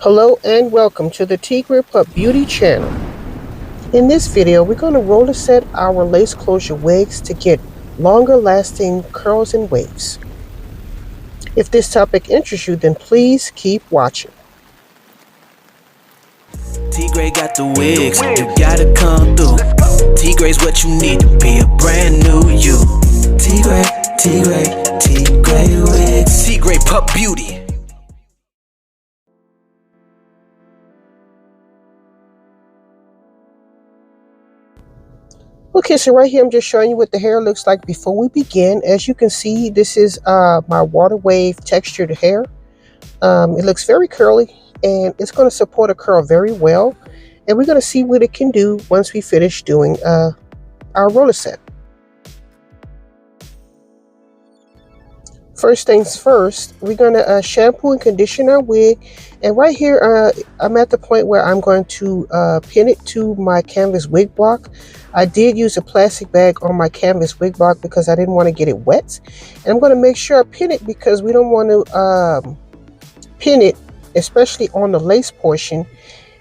Hello and welcome to the Tigrepup Beauty channel. In this video, we're going to roller set our lace closure wigs to get longer lasting curls and waves. If this topic interests you, then please keep watching. Tigre got the wigs, you gotta come through. Tigre's what you need to be a brand new you. Tigre wigs. Tigrepupbeauty. Okay, so right here I'm just showing you what the hair looks like before we begin. As you can see, this is my Waterwave textured hair. It looks very curly and it's going to support a curl very well. And we're going to see what it can do once we finish doing our roller set. First things first, we're going to shampoo and condition our wig. And right here, I'm at the point where I'm going to pin it to my canvas wig block. I did use a plastic bag on my canvas wig block because I didn't want to get it wet. And I'm going to make sure I pin it because we don't want to pin it, especially on the lace portion.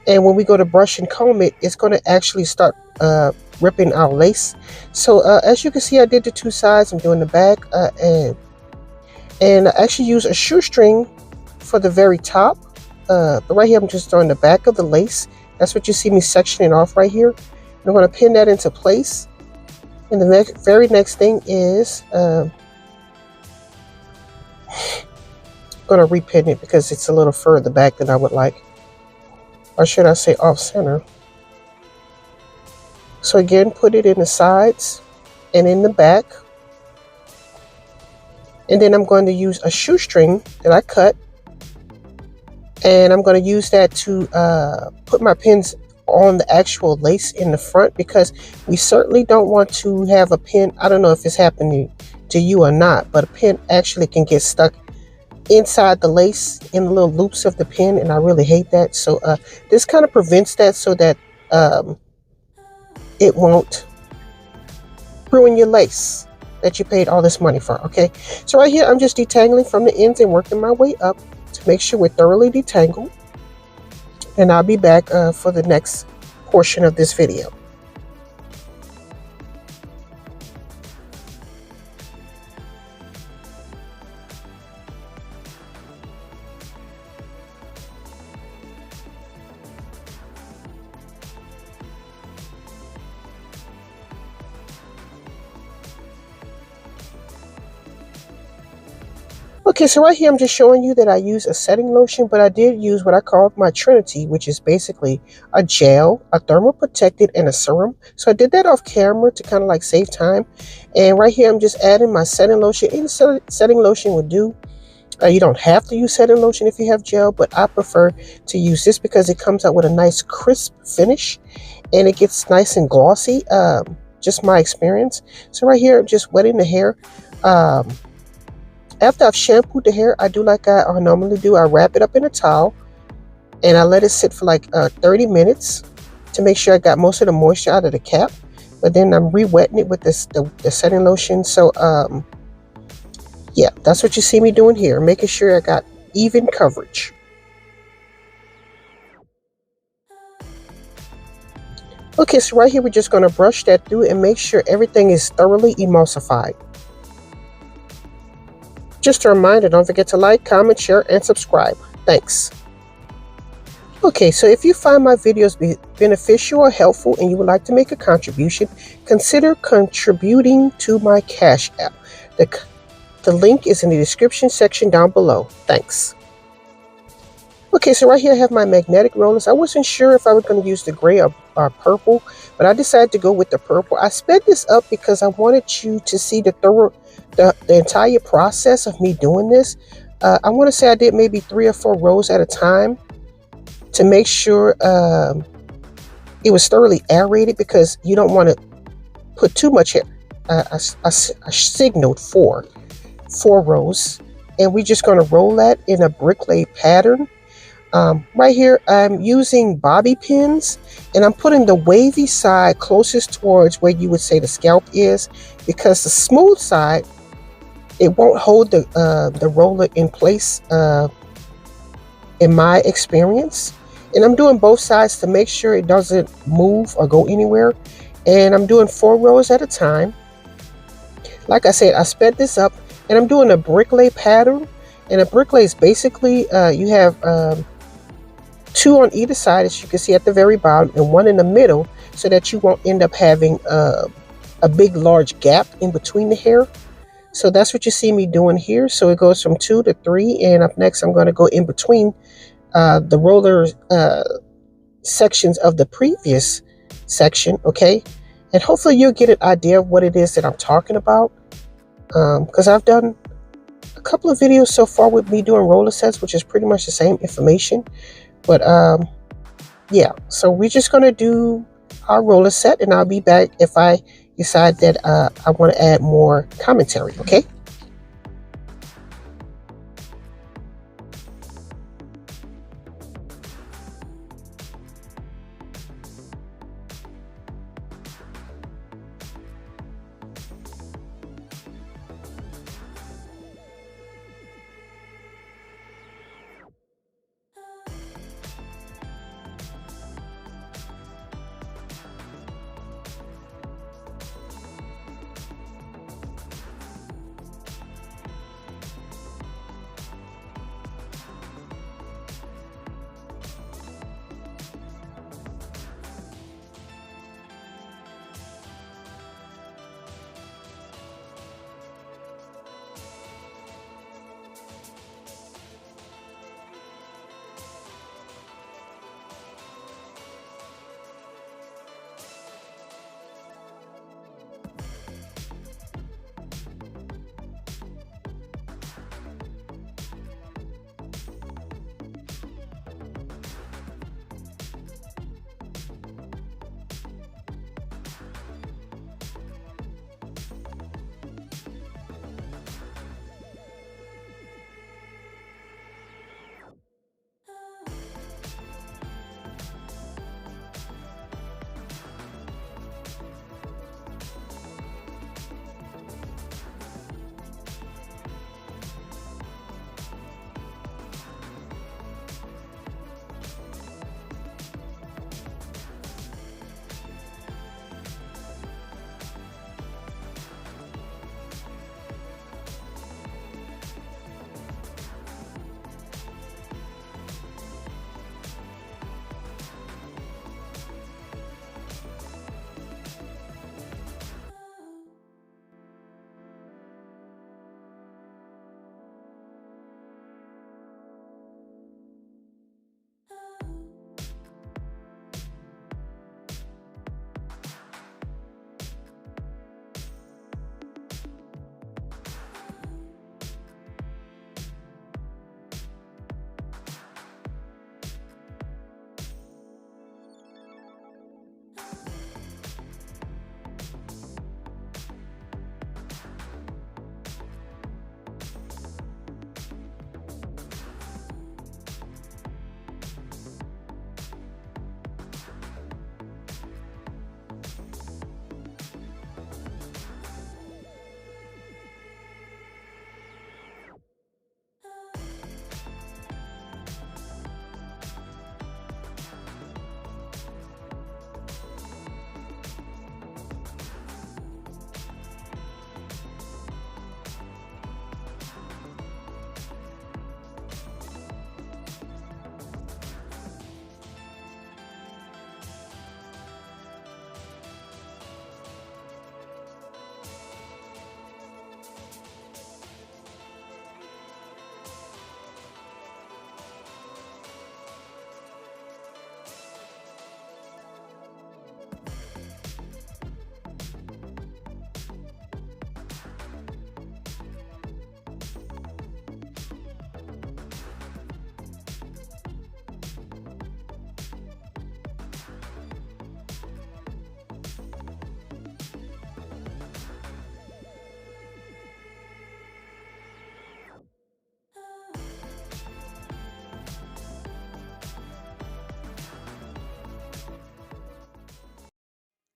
And when we go to brush and comb it, it's going to actually start ripping our lace. So as you can see, I did the two sides. I'm doing the back and I actually use a shoestring for the very top. But right here, I'm just throwing the back of the lace. That's what you see me sectioning off right here. And I'm going to pin that into place. And the very next thing is I'm going to repin it because it's a little further back than I would like. Or should I say off center. So again, put it in the sides and in the back. And then I'm going to use a shoestring that I cut. And I'm going to use that to put my pins on the actual lace in the front, because we certainly don't want to have a pin. I don't know if it's happening to you or not, but a pin actually can get stuck inside the lace in the little loops of the pin, and I really hate that. So this kind of prevents that so that it won't ruin your lace that you paid all this money for. Okay, so right here I'm just detangling from the ends and working my way up to make sure we're thoroughly detangled, and I'll be back for the next portion of this video. Okay, so right here I'm just showing you that I use a setting lotion, but I did use what I call my Trinity, which is basically a gel, a thermal protected, and a serum. So I did that off camera to kind of like save time. And right here I'm just adding my setting lotion. Any setting lotion would do. You don't have to use setting lotion if you have gel, but I prefer to use this because it comes out with a nice crisp finish and it gets nice and glossy. Just my experience. So right here I'm just wetting the hair. After I've shampooed the hair, I do like I normally do. I wrap it up in a towel and I let it sit for like 30 minutes to make sure I got most of the moisture out of the cap. But then I'm re-wetting it with the setting lotion. So yeah, that's what you see me doing here, making sure I got even coverage. Okay, so right here we're just going to brush that through and make sure everything is thoroughly emulsified. Just a reminder, don't forget to like, comment, share, and subscribe. Thanks. Okay, so if you find my videos beneficial or helpful and you would like to make a contribution, consider contributing to my Cash App. The link is in the description section down below. Thanks. Okay, so right here I have my magnetic rollers. I wasn't sure if I was going to use the gray or purple, but I decided to go with the purple. I sped this up because I wanted you to see the entire process of me doing this. I want to say I did maybe 3 or 4 rows at a time to make sure it was thoroughly aerated, because you don't want to put too much hair. I signaled 4 rows, and we're just going to roll that in a bricklay pattern. Right here I'm using bobby pins, and I'm putting the wavy side closest towards where you would say the scalp is, because the smooth side, it won't hold the roller in place in my experience. And I'm doing both sides to make sure it doesn't move or go anywhere. And I'm doing 4 rows at a time. Like I said, I sped this up, and I'm doing a bricklay pattern. And a bricklay is basically you have 2 on either side, as you can see at the very bottom, and 1 in the middle, so that you won't end up having a big large gap in between the hair. So that's what you see me doing here. So it goes from 2 to 3, and up next I'm going to go in between the roller sections of the previous section, okay? And hopefully you'll get an idea of what it is that I'm talking about, because I've done a couple of videos so far with me doing roller sets, which is pretty much the same information. But yeah, so we're just going to do our roller set, and I'll be back if I decide that I want to add more commentary, okay?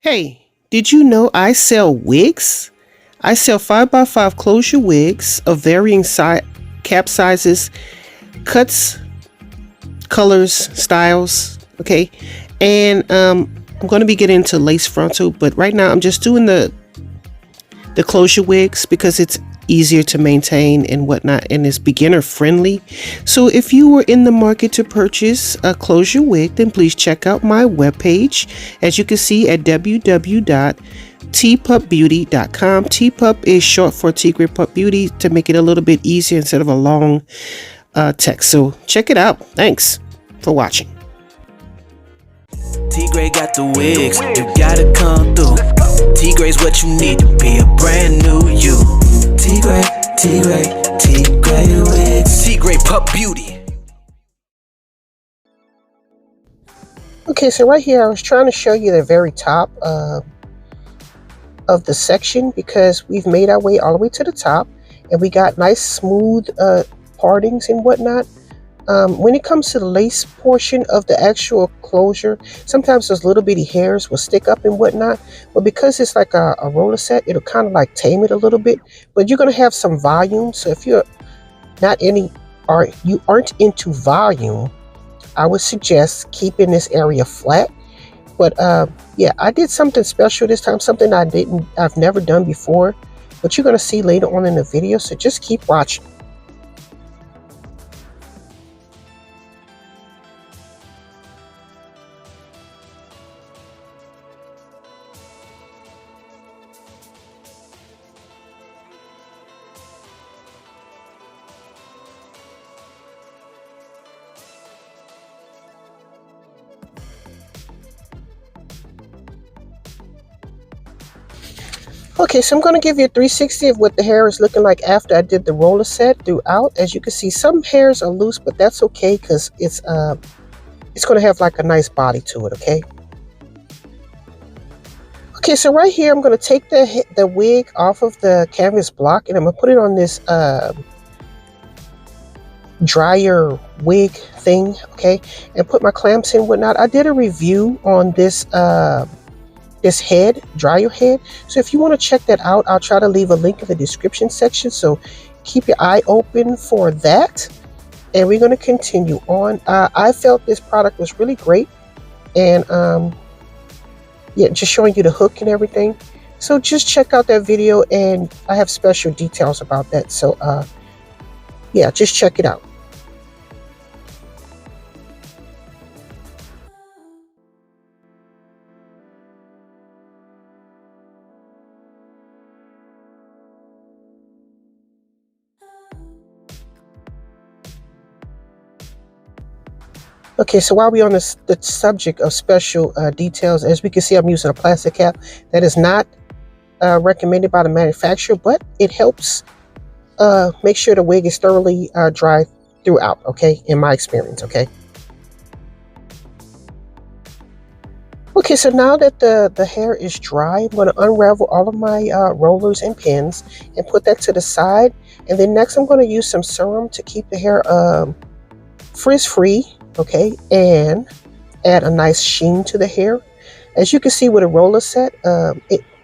Hey, did you know I sell wigs? I sell 5x5 closure wigs of varying cap sizes, cuts, colors, styles, okay? And I'm going to be getting into lace frontal, but right now I'm just doing the closure wigs because it's easier to maintain and whatnot, and it's beginner friendly. So if you were in the market to purchase a closure wig, then please check out my webpage, as you can see, at www.tigrepuppbeauty.com. Tigrepup is short for Tigrepupbeauty, to make it a little bit easier instead of a long text. So check it out. Thanks for watching. Tigre got the wigs, you gotta come through. Tigre's what you need to be a brand new you. Tigre wigs. Tigrepuppbeauty. Okay, so right here I was trying to show you the very top of the section, because we've made our way all the way to the top and we got nice smooth partings and whatnot. When it comes to the lace portion of the actual closure, sometimes those little bitty hairs will stick up and whatnot, but because it's like a roller set, it'll kind of like tame it a little bit. But you're going to have some volume, so if you're not you aren't into volume, I would suggest keeping this area flat. But yeah, I did something special this time, something I've never done before, but you're going to see later on in the video, so just keep watching. Okay, so I'm going to give you a 360 of what the hair is looking like after I did the roller set throughout. As you can see, some hairs are loose, but that's okay because it's going to have like a nice body to it, okay? Okay, so right here, I'm going to take the wig off of the canvas block, and I'm going to put it on this dryer wig thing, okay? And put my clamps in and whatnot. I did a review on this head, dryer head. So if you want to check that out, I'll try to leave a link in the description section. So keep your eye open for that. And we're going to continue on. I felt this product was really great. And yeah, just showing you the hook and everything. So just check out that video, and I have special details about that. So yeah, just check it out. Okay, so while we're on the subject of special details, as we can see, I'm using a plastic cap that is not recommended by the manufacturer, but it helps make sure the wig is thoroughly dry throughout, okay, in my experience, okay? Okay, so now that the hair is dry, I'm going to unravel all of my rollers and pins and put that to the side. And then next I'm going to use some serum to keep the hair frizz-free. Okay, and add a nice sheen to the hair. As you can see with a roller set,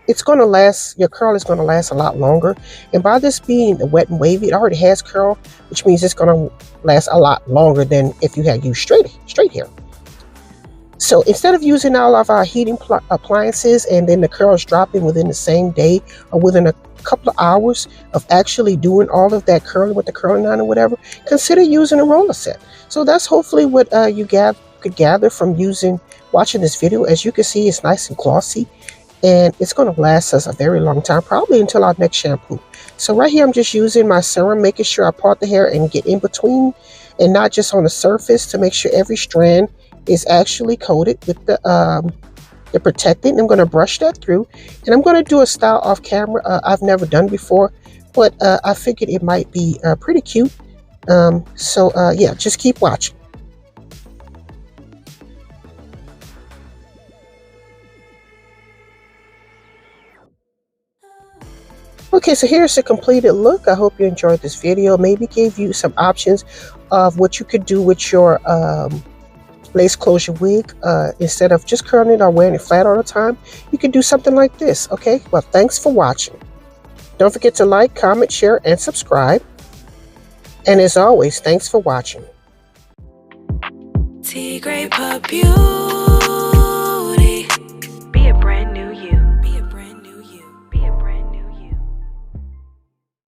it's going to last, your curl is going to last a lot longer. And by this being wet and wavy, it already has curl, which means it's going to last a lot longer than if you had used straight hair. So instead of using all of our heating appliances and then the curls dropping within the same day or within a couple of hours of actually doing all of that curling with the curling iron or whatever, consider using a roller set. So that's hopefully what you could gather from watching this video. As you can see, it's nice and glossy, and it's going to last us a very long time, probably until our next shampoo. So right here, I'm just using my serum, making sure I part the hair and get in between and not just on the surface, to make sure every strand is actually coated with the protectant. I'm going to brush that through, and I'm going to do a style off camera I've never done before, but I figured it might be pretty cute. So yeah, just keep watching. Okay, so here's the completed look. I hope you enjoyed this video. Maybe gave you some options of what you could do with your lace closure wig. Instead of just curling it or wearing it flat all the time, you could do something like this. Okay, well, thanks for watching. Don't forget to like, comment, share, and subscribe. And as always, thanks for watching. Tigrepup beauty.